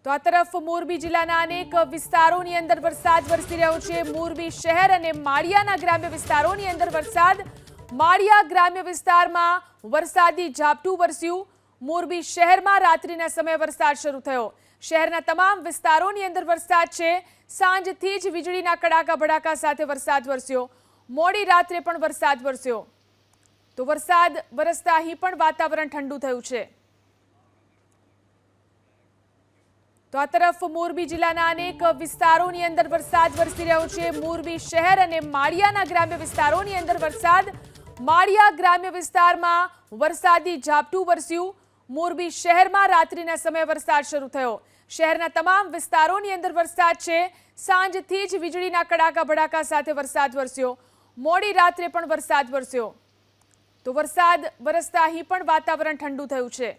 તો આ તરફ મોરબી જિલ્લાના અનેક વિસ્તારોની અંદર વરસાદ વરસી રહ્યો છે। મોરબી શહેર અને માળિયાના ગ્રામ્ય વિસ્તારોની અંદર વરસાદ। માળિયા ગ્રામ્ય વિસ્તારમાં વરસાદી ઝાપટું વરસ્યું। મોરબી શહેરમાં રાત્રિના સમયે વરસાદ શરૂ થયો। શહેરના તમામ વિસ્તારોની અંદર વરસાદ છે। સાંજથી જ વીજળીના કડાકા ભડાકા સાથે વરસાદ વરસ્યો। મોડી રાત્રે પણ વરસાદ વરસ્યો। તો વરસાદ વરસતા અહીં પણ વાતાવરણ ઠંડુ થયું છે। તો આ તરફ મોરબી જિલ્લાના અનેક વિસ્તારોની અંદર વરસાદ વરસી રહ્યો છે। મોરબી શહેર અને માળિયાના ગ્રામ્ય વિસ્તારોની અંદર વરસાદ। માળિયા ગ્રામ્ય વિસ્તારમાં વરસાદી ઝાપટું વરસ્યું। મોરબી શહેરમાં રાત્રિના સમયે વરસાદ શરૂ થયો। શહેરના તમામ વિસ્તારોની અંદર વરસાદ છે। સાંજથી જ વીજળીના કડાકા ભડાકા સાથે વરસાદ વરસ્યો। મોડી રાત્રે પણ વરસાદ વરસ્યો। તો વરસાદ વરસતા અહીં પણ વાતાવરણ ઠંડુ થયું છે।